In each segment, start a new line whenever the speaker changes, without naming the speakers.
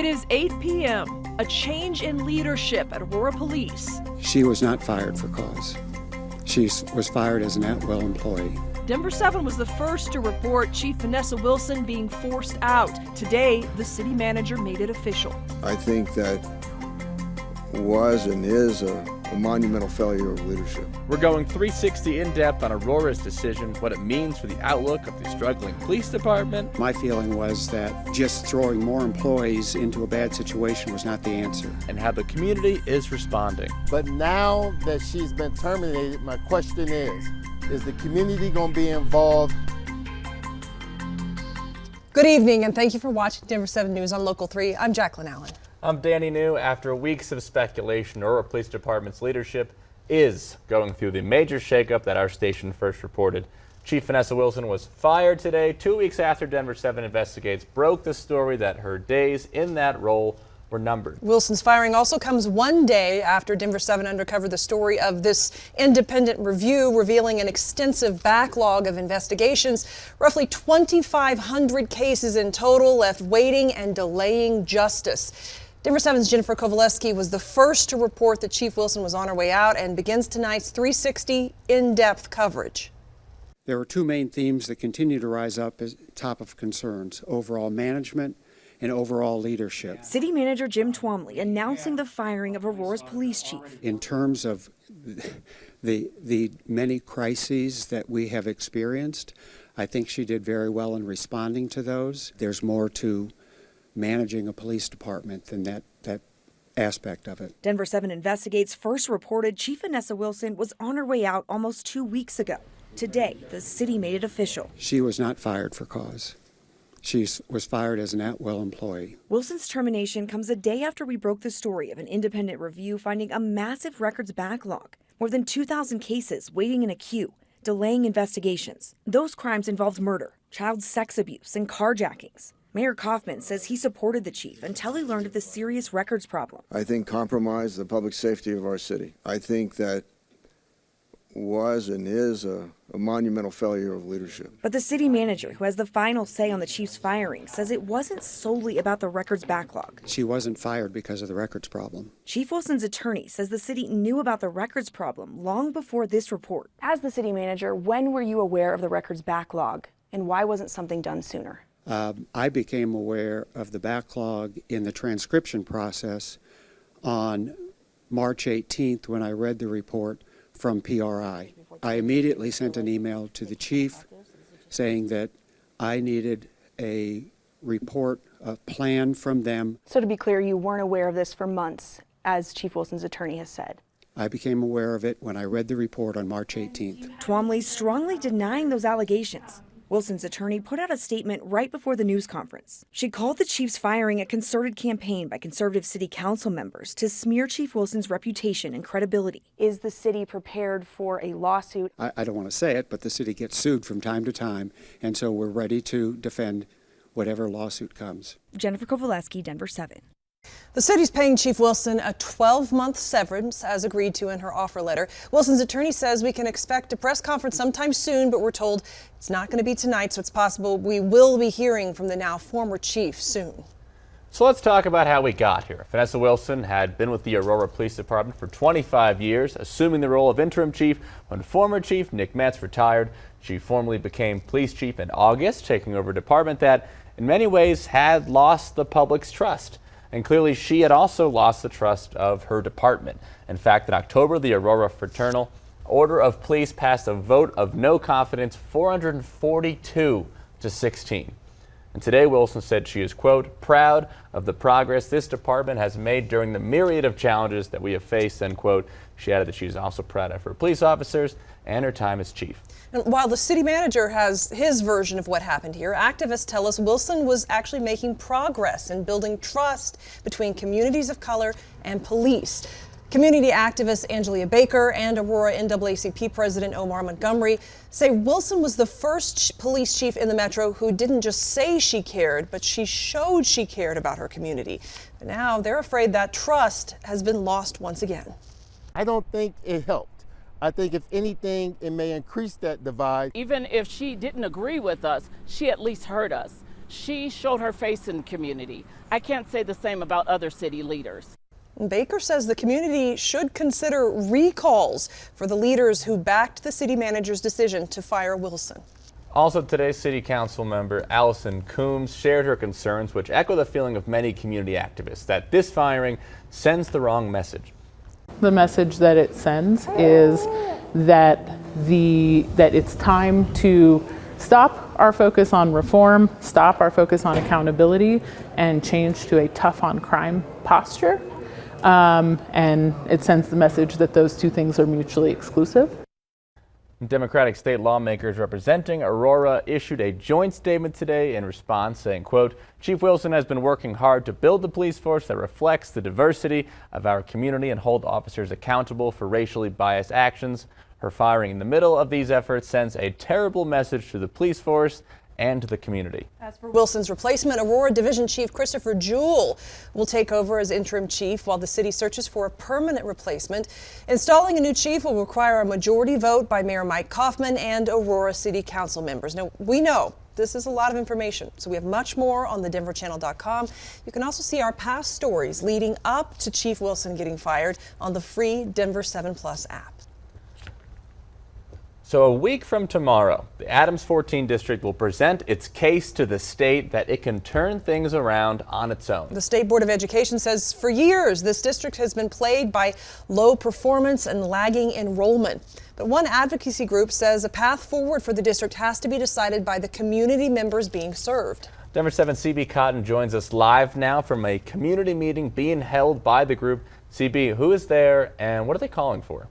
It is 8 p.m. A change in leadership at Aurora Police.
She was not fired for cause. She was fired as an at-will employee.
Denver 7 was the first to report Chief Vanessa Wilson being forced out. Today, the city manager made it official.
I think that was and is a monumental failure of leadership.
We're going 360 in-depth on Aurora's decision, what it means for the outlook of the struggling police department.
My feeling was that just throwing more employees into a bad situation was not the answer.
And how the community is responding.
But now that she's been terminated, my question is the community going to be involved?
Good evening, and thank you for watching Denver 7 News on Local 3. I'm Jacqueline Allen.
I'm Danny New. After weeks of speculation, Aurora Police Department's leadership is going through the major shakeup that our station first reported. Chief Vanessa Wilson was fired today, 2 weeks after Denver 7 Investigates broke the story that her days in that role were numbered.
Wilson's firing also comes one day after Denver 7 uncovered the story of this independent review revealing an extensive backlog of investigations. Roughly 2,500 cases in total left waiting and delaying justice. Denver 7's Jennifer Kovaleski was the first to report that Chief Wilson was on her way out and begins tonight's 360 in-depth coverage.
There were two main themes that continue to rise up as top of concerns: overall management and overall leadership.
City Manager Jim Twomley announcing the firing of Aurora's police chief.
In terms of the many crises that we have experienced, I think she did very well in responding to those. There's more to managing a police department than that aspect of it.
Denver 7 Investigates first reported Chief Vanessa Wilson was on her way out almost 2 weeks ago. Today, the city made it official.
She was not fired for cause. She was fired as an at-will employee.
Wilson's termination comes a day after we broke the story of an independent review finding a massive records backlog. More than 2,000 cases waiting in a queue, delaying investigations. Those crimes involved murder, child sex abuse, and carjackings. Mayor Kaufman says he supported the chief until he learned of the serious records problem.
I think compromised the public safety of our city. I think that was and is a monumental failure of leadership.
But the city manager, who has the final say on the chief's firing, says it wasn't solely about the records backlog.
She wasn't fired because of the records problem.
Chief Wilson's attorney says the city knew about the records problem long before this report.
As the city manager, when were you aware of the records backlog, and why wasn't something done sooner?
I became aware of the backlog in the transcription process on March 18th when I read the report from PRI. I immediately sent an email to the chief saying that I needed a report, a plan from them.
So to be clear, you weren't aware of this for months, as Chief Wilson's attorney has said.
I became aware of it when I read the report on March 18th.
Twomley strongly denying those allegations. Wilson's attorney put out a statement right before the news conference. She called the chief's firing a concerted campaign by conservative city council members to smear Chief Wilson's reputation and credibility.
Is the city prepared for a lawsuit?
I don't want to say it, but the city gets sued from time to time, and so we're ready to defend whatever lawsuit comes.
Jennifer Kovaleski, Denver 7.
The city's paying Chief Wilson a 12-month severance as agreed to in her offer letter. Wilson's attorney says we can expect a press conference sometime soon, but we're told it's not going to be tonight, so it's possible we will be hearing from the now former chief soon.
So let's talk about how we got here. Vanessa Wilson had been with the Aurora Police Department for 25 years, assuming the role of interim chief when former chief Nick Metz retired. She formally became police chief in August, taking over a department that in many ways had lost the public's trust. And clearly she had also lost the trust of her department. In fact, in October, the Aurora Fraternal Order of Police passed a vote of no confidence, 442 to 16. And today, Wilson said she is, quote, proud of the progress this department has made during the myriad of challenges that we have faced, end quote. She added that she is also proud of her police officers and her time as chief.
And while the city manager has his version of what happened here, activists tell us Wilson was actually making progress in building trust between communities of color and police. Community activist Angelia Baker and Aurora NAACP President Omar Montgomery say Wilson was the first police chief in the metro who didn't just say she cared, but she showed she cared about her community. But now they're afraid that trust has been lost once again.
I don't think it helped. I think if anything, it may increase that divide.
Even if she didn't agree with us, she at least heard us. She showed her face in the community. I can't say the same about other city leaders.
Baker says the community should consider recalls for the leaders who backed the city manager's decision to fire Wilson.
Also, today's city council member Allison Coombs shared her concerns, which echo the feeling of many community activists that this firing sends the wrong message.
The message that it sends is that it's time to stop our focus on reform, stop our focus on accountability, and change to a tough on crime posture. And it sends the message that those two things are mutually exclusive.
Democratic state lawmakers representing Aurora issued a joint statement today in response saying, quote, Chief Wilson has been working hard to build the police force that reflects the diversity of our community and hold officers accountable for racially biased actions. Her firing in the middle of these efforts sends a terrible message to the police force and to the community.
As for Wilson's replacement, Aurora Division Chief Christopher Jewell will take over as interim chief while the city searches for a permanent replacement. Installing a new chief will require a majority vote by Mayor Mike Kaufman and Aurora City Council members. Now, we know this is a lot of information, so we have much more on thedenverchannel.com. You can also see our past stories leading up to Chief Wilson getting fired on the free Denver 7 Plus app.
So a week from tomorrow, the Adams 14 district will present its case to the state that it can turn things around on its own.
The State Board of Education says for years this district has been plagued by low performance and lagging enrollment. But one advocacy group says a path forward for the district has to be decided by the community members being served.
Denver 7 CB Cotton joins us live now from a community meeting being held by the group. CB, who is there and what are they calling for?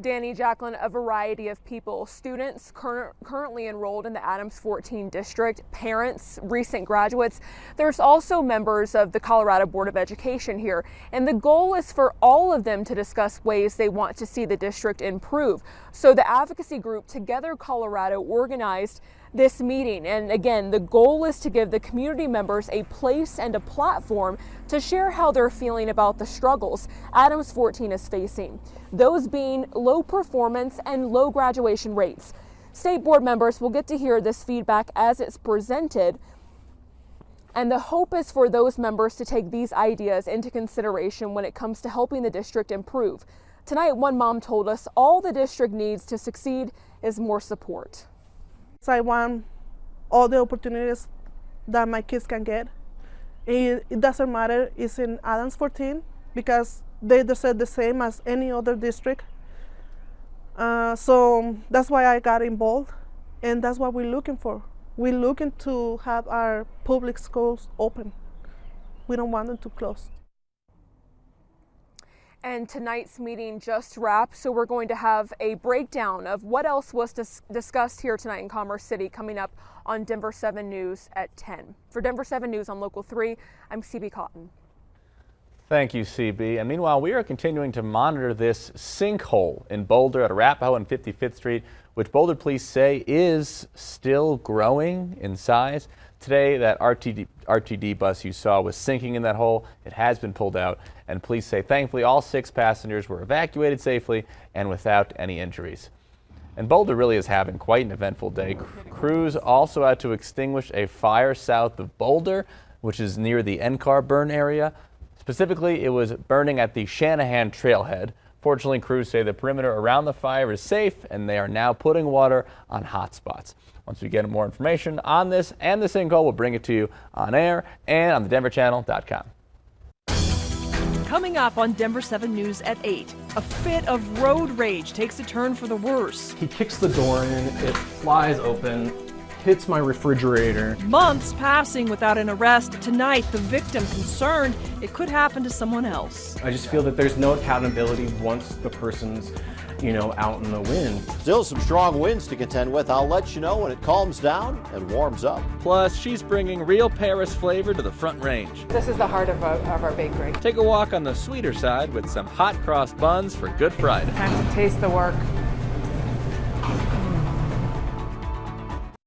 Danny, Jacqueline, a variety of people, students currently enrolled in the Adams 14 district, parents, recent graduates. There's also members of the Colorado Board of Education here. And the goal is for all of them to discuss ways they want to see the district improve. So the advocacy group Together Colorado organized this meeting. And again, the goal is to give the community members a place and a platform to share how they're feeling about the struggles Adams 14 is facing. Those being low performance and low graduation rates. State board members will get to hear this feedback as it's presented. And the hope is for those members to take these ideas into consideration when it comes to helping the district improve. Tonight, one mom told us all the district needs to succeed is more support.
So I want all the opportunities that my kids can get. It doesn't matter it's in Adams 14 because they deserve the same as any other district. So that's why I got involved, and that's what we're looking for. We're looking to have our public schools open. We don't want them to close.
And tonight's meeting just wrapped, so we're going to have a breakdown of what else was discussed here tonight in Commerce City coming up on Denver 7 News at 10. For Denver 7 News on Local 3, I'm CB Cotton.
Thank you, CB. And meanwhile, we are continuing to monitor this sinkhole in Boulder at Arapahoe and 55th Street, which Boulder police say is still growing in size. Today, that RTD bus you saw was sinking in that hole. It has been pulled out, and police say thankfully all 6 passengers were evacuated safely and without any injuries. And Boulder really is having quite an eventful day. Crews also had to extinguish a fire south of Boulder, which is near the NCAR burn area. Specifically, it was burning at the Shanahan trailhead. Fortunately, crews say the perimeter around the fire is safe, and they are now putting water on hot spots. Once we get more information on this and the sinkhole, we'll bring it to you on air and on thedenverchannel.com.
Coming up on Denver 7 News at 8, a fit of road rage takes a turn for the worse.
He kicks the door in, it flies open, hits my refrigerator.
Months passing without an arrest. Tonight, the victim concerned it could happen to someone else.
I just feel that there's no accountability once the person's, out in the wind.
Still some strong winds to contend with. I'll let you know when it calms down and warms up.
Plus, she's bringing real Paris flavor to the Front Range.
This is the heart of our bakery.
Take a walk on the sweeter side with some hot cross buns for Good Friday.
Time to taste the work.